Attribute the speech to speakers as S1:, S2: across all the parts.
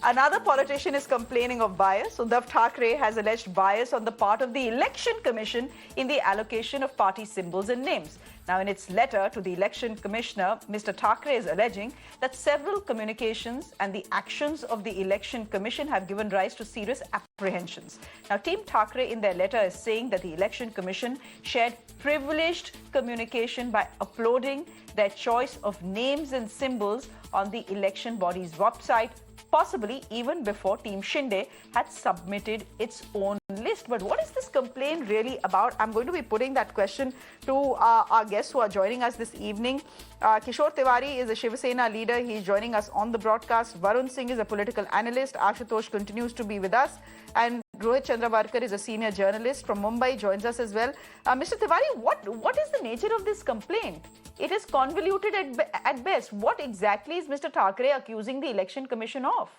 S1: Another politician is complaining of bias. Uddhav Thackeray has alleged bias on the part of the Election Commission in the allocation of party symbols and names. Now, in its letter to the Election Commissioner, Mr. Thackeray is alleging that several communications and the actions of the Election Commission have given rise to serious apprehensions. Now, Team Thackeray in their letter is saying that the Election Commission shared privileged communication by uploading their choice of names and symbols on the election body's website, possibly even before Team Shinde had submitted its own list. But what is this complaint really about? I'm going to be putting that question to our guests who are joining us this evening. Kishore Tiwari is a Shiv Sena leader. He's joining us on the broadcast. Varun Singh is a political analyst. Ashutosh continues to be with us. And Rohit Chandravarkar is a senior journalist from Mumbai, joins us as well. Mr. Tiwari, what is the nature of this complaint? It is convoluted at best. What exactly is Mr. Thackeray accusing the Election Commission of?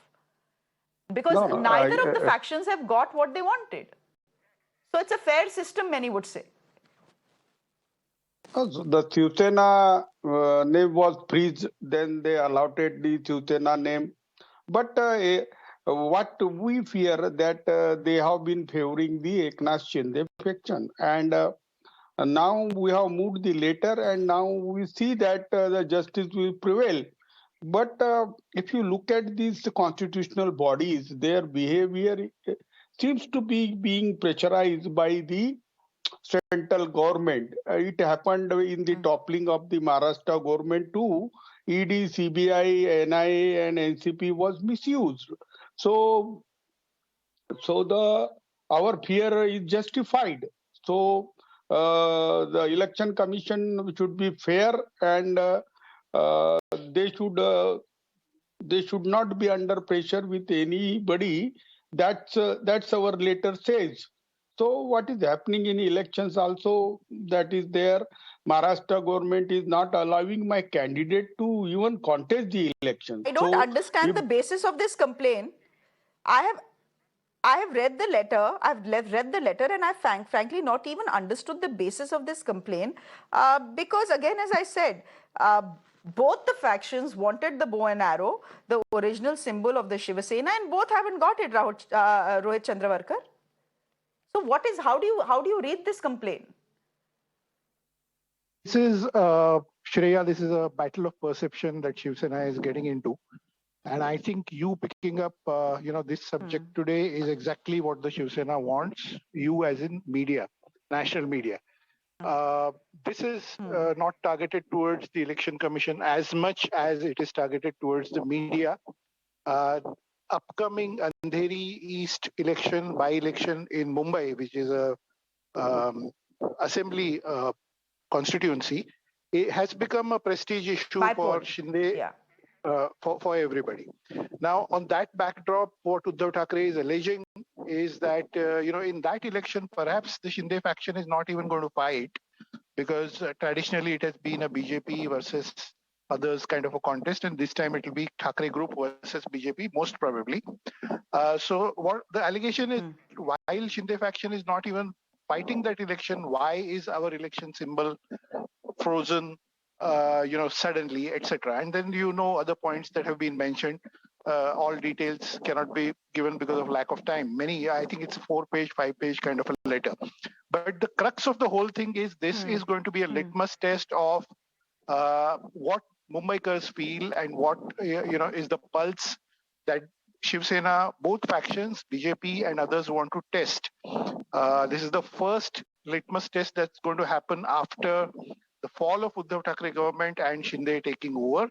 S1: Because neither of the factions have got what they wanted. So it's a fair system, many would say.
S2: The Shiv Sena name was freeze, then they allotted the Shiv Sena name. But what we fear that they have been favoring the Eknath Shinde faction. And now we have moved the letter and now we see that the justice will prevail. But if you look at these constitutional bodies, their behavior seems to be being pressurized by the central government. It happened in the toppling of the Maharashtra government too. ED, CBI, NIA and NCP was misused. So our fear is justified. So the election commission should be fair and they should not be under pressure with anybody. That's our letter says. So what is happening in elections also, that is there. Maharashtra government is not allowing my candidate to even contest the election.
S1: I don't understand the basis of this complaint. I have read the letter. I've read the letter, and I frankly not even understood the basis of this complaint. Because again, as I said, both the factions wanted the bow and arrow, the original symbol of the Shiv Sena, and both haven't got it, Rohit Chandravarkar. So how do you read this complaint?
S3: This is, Shreya, this is a battle of perception that Shiv Sena is getting into. And I think you picking up, this subject today is exactly what the Shiv Sena wants, you as in media, national media. This is not targeted towards the Election Commission as much as it is targeted towards the media. Upcoming Andheri East election, by-election in Mumbai, which is a assembly constituency, it has become a prestige issue for Shinde, for everybody. Now, on that backdrop, what Uddhav Thackeray is alleging is that, in that election, perhaps the Shinde faction is not even going to fight because traditionally it has been a BJP versus others kind of a contest, and this time it will be Thackeray group versus BJP, most probably. So what the allegation is, while Shinde faction is not even fighting that election, why is our election symbol frozen, suddenly, etc. And then other points that have been mentioned. All details cannot be given because of lack of time. I think it's a 4-page, 5-page kind of a letter. But the crux of the whole thing is this is going to be a litmus test of what Mumbaikars feel and what is the pulse that Shiv Sena, both factions, BJP and others want to test. This is the first litmus test that's going to happen after the fall of Uddhav Thackeray government and Shinde taking over.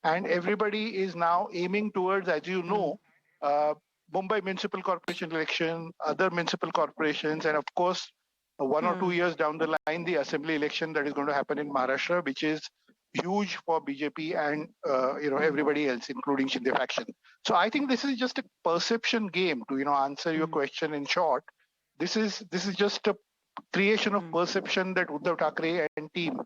S3: And everybody is now aiming towards, as you know, Mumbai Municipal Corporation election, other municipal corporations, and of course, 1 or 2 years down the line, the assembly election that is going to happen in Maharashtra, which is huge for BJP and everybody else, including Shinde faction. So I think this is just a perception game. To answer your question in short, this is just a creation of perception that Uddhav Thackeray and team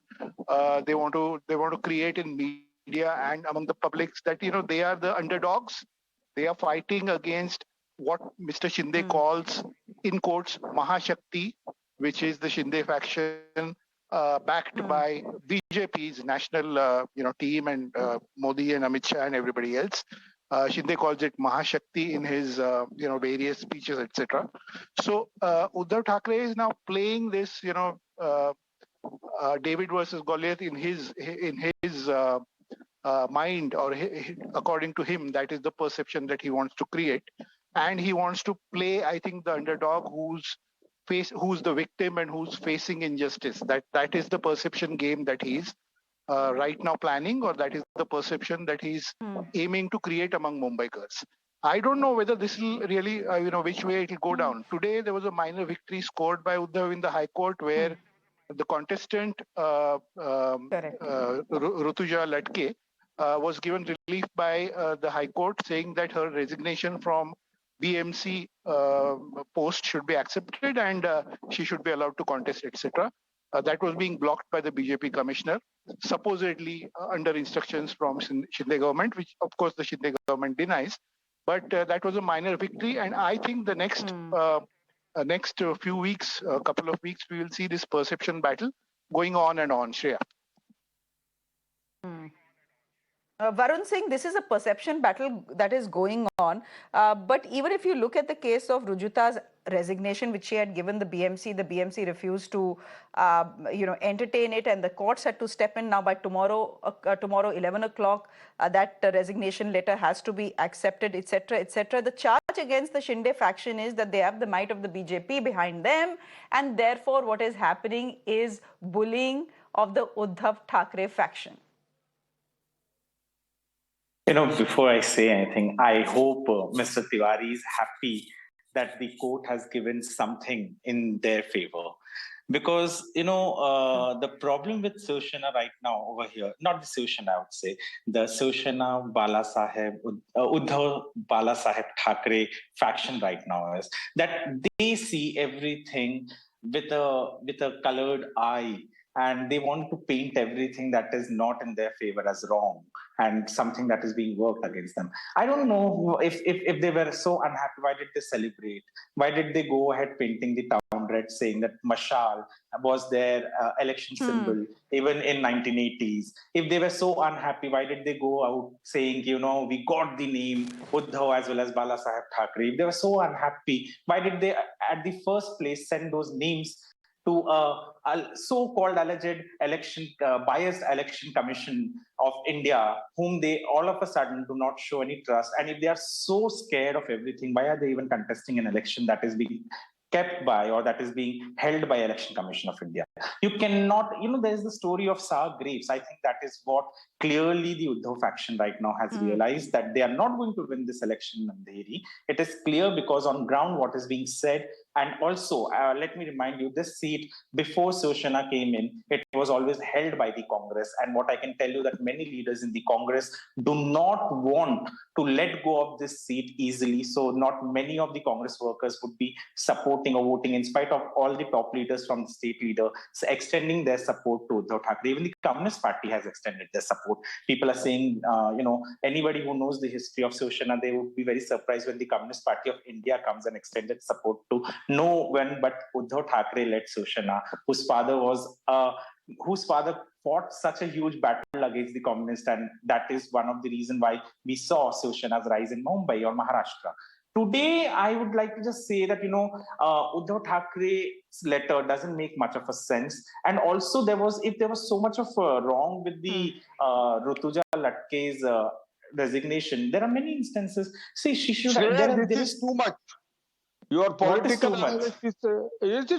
S3: they want to create in media and among the publics that they are the underdogs. They are fighting against what Mr. Shinde calls, in quotes, Mahashakti, which is the Shinde faction backed by BJP's national team and Modi and Amit Shah and everybody else. Shinde calls it Mahashakti in his various speeches, etc. So Uddhav Thackeray is now playing this David versus Goliath in his mind, or according to him, that is the perception that he wants to create, and he wants to play, I think, the underdog who's the victim and who's facing injustice. That is the perception game that he's right now planning, or that is the perception that he's aiming to create among Mumbaikars. I don't know whether this will really, which way it will go down. Today, there was a minor victory scored by Uddhav in the High Court, where the contestant, Rutuja Latke, was given relief by the High Court, saying that her resignation from BMC post should be accepted and she should be allowed to contest, etc. That was being blocked by the BJP commissioner, supposedly under instructions from Shinde government, which of course the Shinde government denies. But that was a minor victory, and I think the next few weeks, a couple of weeks, we will see this perception battle going on and on. Shreya.
S1: Varun Singh, this is a perception battle that is going on. But even if you look at the case of Rujuta's resignation, which she had given the BMC refused to, entertain it, and the courts had to step in. Now by tomorrow 11 o'clock, that resignation letter has to be accepted, etc., etc. The charge against the Shinde faction is that they have the might of the BJP behind them, and therefore what is happening is bullying of the Uddhav Thackeray faction.
S4: Before I say anything, I hope Mr. Tiwari is happy that the court has given something in their favor. Because, the problem with Sena right now over here, not the Sena, I would say, the Sena Bala Saheb, Uddhav Bala Saheb Thackeray faction right now is that they see everything with a colored eye, and they want to paint everything that is not in their favor as wrong and something that is being worked against them. I don't know if they were so unhappy, why did they celebrate? Why did they go ahead painting the town red, saying that Mashal was their election symbol, even in 1980s? If they were so unhappy, why did they go out saying, we got the name Uddhav as well as Bala Saheb Thackeray? If they were so unhappy, why did they at the first place send those names to a so-called alleged biased election commission of India, whom they all of a sudden do not show any trust? And if they are so scared of everything, why are they even contesting an election that is being kept by, or that is being held by Election Commission of India? You cannot, there's the story of Sour Grapes. I think that is what clearly the Uddhav faction right now has realized, that they are not going to win this election in Andheri. It is clear because on ground what is being said. And also, let me remind you, this seat before Sena came in, it was always held by the Congress. And what I can tell you that many leaders in the Congress do not want to let go of this seat easily. So not many of the Congress workers would be supporting or voting, in spite of all the top leaders from the state leader extending their support to Uddhav Thackeray. Even the Communist Party has extended their support. People are saying, anybody who knows the history of Sena, they would be very surprised when the Communist Party of India comes and extended support to no one but Uddhav Thackeray led Sena, whose father fought such a huge battle against the communists, and that is one of the reasons why we saw Sena's rise in Mumbai or Maharashtra. Today, I would like to just say that, Uddhav Thackeray's letter doesn't make much of a sense. And also, if there was so much of wrong with the Rutuja Latke's resignation, there are many instances. See, she should...
S2: This is too much. Your political analyst is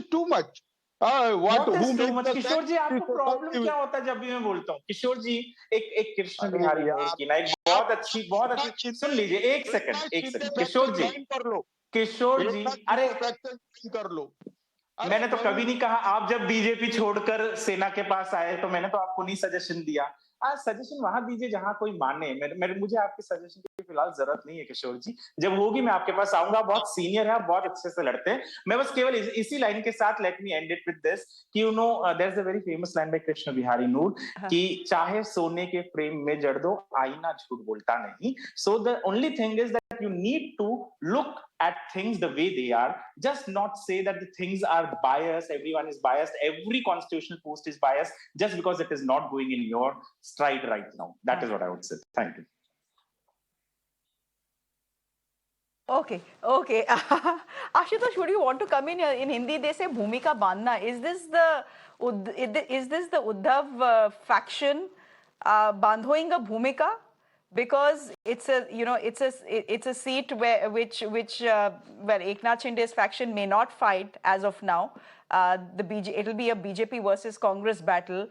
S2: too much.
S4: What is too much? किशोर जी, आपको problem क्या होता है जब भी मैं बोलता हूँ? किशोर जी, एक कृष्ण बिहारी की ना एक बहुत अच्छी सुन लीजिए, एक सेकंड किशोर जी, अरे
S2: कर लो।
S4: मैंने तो कभी नहीं कहा आप जब बीजेपी छोड़कर सेना के पास आए तो मैंने तो आपको नहीं सजेशन दिया। सजेशन वहां दीजिए जहां कोई माने। मुझे आपके सजेशन की फिलहाल जरूरत नहीं है किशोर जी। जब होगी मैं आपके पास आऊंगा। बहुत सीनियर है, आप बहुत अच्छे से लड़ते हैं। मैं बस केवल इसी लाइन के साथ let me end it with this कि there is a very famous line by Krishna Bihari Noor कि चाहे सोने के फ्रेम में जड़ दो, आईना झूठ बोलता नहीं। So the only thing is that you need to look at things the way they are, just not say that the things are biased, everyone is biased, every constitutional post is biased just because it is not going in your stride right now. That is what I would say. Thank you.
S1: Okay, okay. Ashutosh, would you want to come in Hindi? They say Bhumika Bandhna. Is this the Uddhav faction bandhoing a Bhumika? Because it's a seat where Eknath Shinde's faction may not fight as of now. It'll be a BJP versus Congress battle.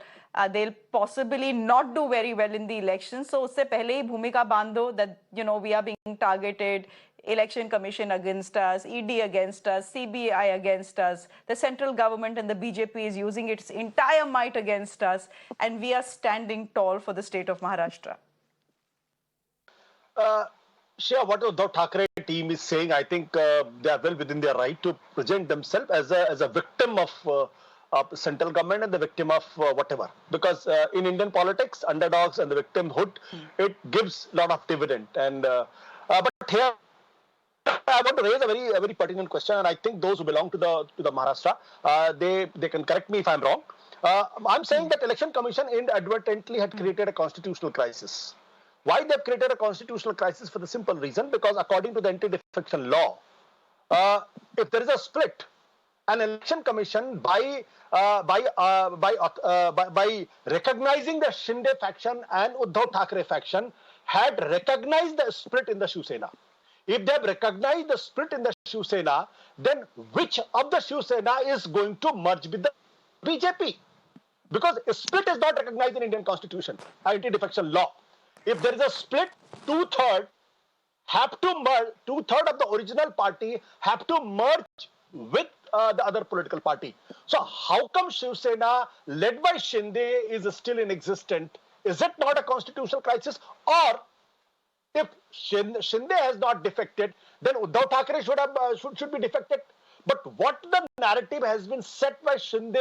S1: They'll possibly not do very well in the election. So usse pehle hi Bhumika bandho that we are being targeted. Election Commission against us, ED against us, CBI against us, the central government and the BJP is using its entire might against us, and we are standing tall for the state of Maharashtra.
S5: Shreya, what the Uddhav Thackeray team is saying, I think they are well within their right to present themselves as a victim of central government and the victim of whatever. Because in Indian politics, underdogs and the victimhood, it gives a lot of dividend. And but here, I want to raise a very pertinent question, and I think those who belong to the Maharashtra, they can correct me if I'm wrong. I'm saying that Election Commission inadvertently had created a constitutional crisis. Why they've created a constitutional crisis? For the simple reason, because according to the anti-defection law, if there is a split, an election commission by recognizing the Shinde faction and Uddhav Thackeray faction had recognized the split in the Shiv Sena. If they have recognized the split in the Shiv Sena, then which of the Shiv Sena is going to merge with the BJP? Because a split is not recognized in Indian constitution, anti-defection law. If there is a split, two-thirds have to merge, two-thirds of the original party have to merge with the other political party. So how come Shiv Sena led by Shinde is still in existence? Is it not a constitutional crisis? Or if Shinde has not defected, then Uddhav Thackeray should be defected. But what the narrative has been set by Shinde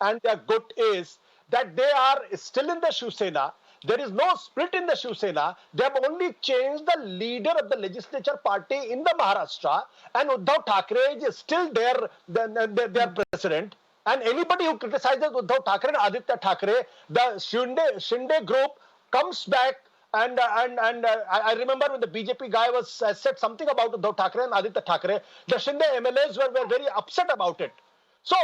S5: and their gut is that they are still in the Shiv Sena. There is no split in the Shiv Sena. They have only changed the leader of the legislature party in the Maharashtra, and Uddhav Thackeray is still their president. And anybody who criticizes Uddhav Thackeray and Aditya Thackeray, the Shinde group comes back. And I remember when the BJP guy said something about Uddhav Thackeray and Aditya Thackeray, the Shinde MLAs were very upset about it. So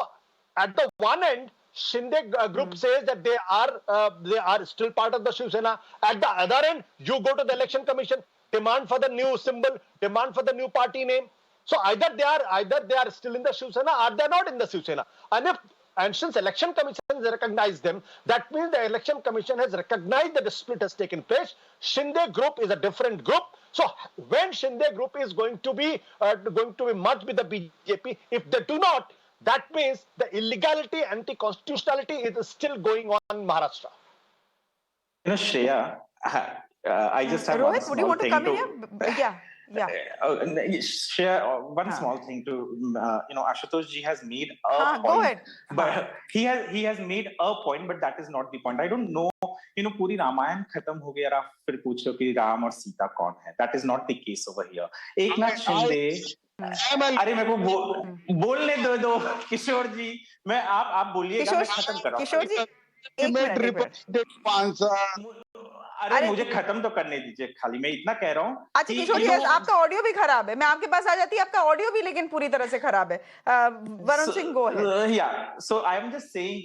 S5: at the one end, Shinde group says that they are still part of the Shiv Sena. At the other end, you go to the election commission, demand for the new symbol, demand for the new party name. So either they are still in the Shiv Sena or they are not in the Shiv Sena. And since election commission has recognized them, that means the election commission has recognized that the split has taken place. Shinde group is a different group. So when Shinde group is going to be merged with the BJP, if they do not, that means the illegality, anti-constitutionality is still going on in Maharashtra.
S4: Shreya, I just have
S1: Rohit,
S4: one small
S1: would you want to come in here? Yeah.
S4: Share one small thing to Ashutosh ji has made a point.
S1: Go ahead.
S4: But he has made a point, but that is not the point. I don't know. पूरी रामायण खत्म हो गया और आप फिर पूछ रहे हो कि राम और सीता कौन है? That is not the case over here. Eknath Shinde, अरे मेरे को बोलने दो किशोर जी, मैं आप बोलिएगा, मैं खत्म कर रहा हूँ.
S1: किशोर जी,
S4: अरे मुझे खत्म तो करने दीजिए, खाली मैं इतना कह रहा हूँ.
S1: अच्छा किशोर जी, आपका ऑडियो भी खराब है. मैं आपके पास आ जाती, आपका ऑडियो भी लेकिन पूरी तरह से खराब है. Varun Singh, go ahead.
S4: Yeah, so I am just saying,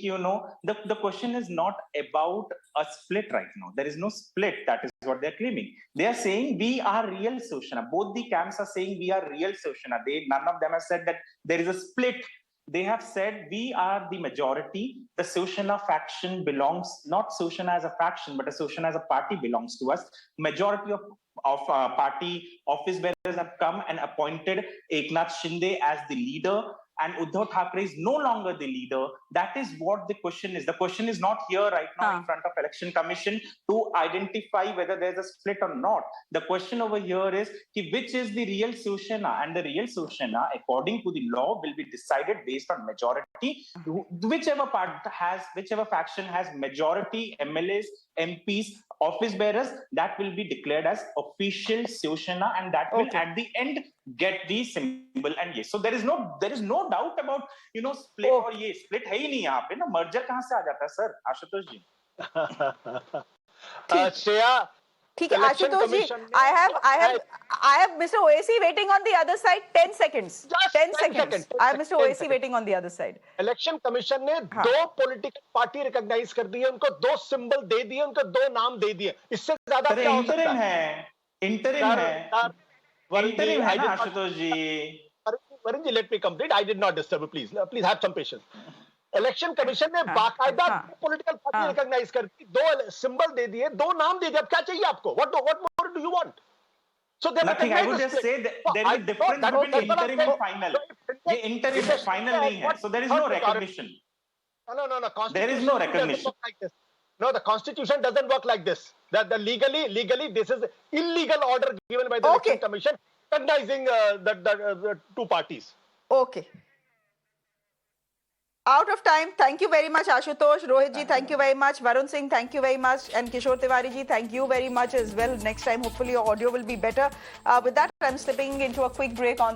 S4: the question is not about a split right now. There is no split. That is what they are claiming. They are saying we are real Shiv Sena. Both the camps are saying we are real Shiv Sena. None of them have said that there is a split. They have said we are the majority. The Shiv Sena faction belongs, not Shiv Sena as a faction, but a Shiv Sena as a party belongs to us. Majority of party office bearers have come and appointed Eknath Shinde as the leader, and Uddhav Thackeray is no longer the leader. That is what the question is. The question is not here right now in front of Election Commission to identify whether there's a split or not. The question over here is which is the real Shiv Sena, and the real Shiv Sena, according to the law, will be decided based on majority. Whichever faction has majority MLAs, MPs, office bearers, that will be declared as official Shiv Sena, and that will at the end get the symbol. And yes, so there is no doubt about split. और ये split है ही नहीं यहाँ पे ना. merger कहाँ से आ जाता है सर? आशुतोष जी.
S5: Shreya,
S1: ठीक है आशुतोष जी, I have Mr. Oaisi waiting on the other side. 10 seconds. 10 seconds. I have Mr. Oaisi waiting on the other side.
S5: Election commission ने 2 पॉलिटिकल पार्टी रिकॉग्नाइज कर दी है, उनको 2 सिंबल दे दिए, उनको 2 नाम दे दिए, इससे ज्यादा क्या हो सकता है?
S4: इंटरिम है ना आशुतोष जी.
S5: Varun ji, let me complete. I did not disturb you. Please have some patience. Election commission ने बाकायदा पॉलिटिकल पार्टी रिकॉग्नाइज कर दी, 2 सिंबल दे दिए, 2 नाम दे दिए. अब क्या चाहिए आपको? What more do you want? So
S4: nothing. I would just say that there is a difference between interim and final. ये interim है, final नहीं है. So there is no recognition.
S5: No.
S4: There is no recognition.
S5: No, the constitution doesn't work like this. That the legally this is illegal order given by the election commission recognizing the 2 parties.
S1: Okay. Out of time. Thank you very much, Ashutosh. Rohit ji, thank you very much. Varun Singh, thank you very much. And Kishore Tiwari ji, thank you very much as well. Next time, hopefully, your audio will be better. With that, I'm slipping into a quick break on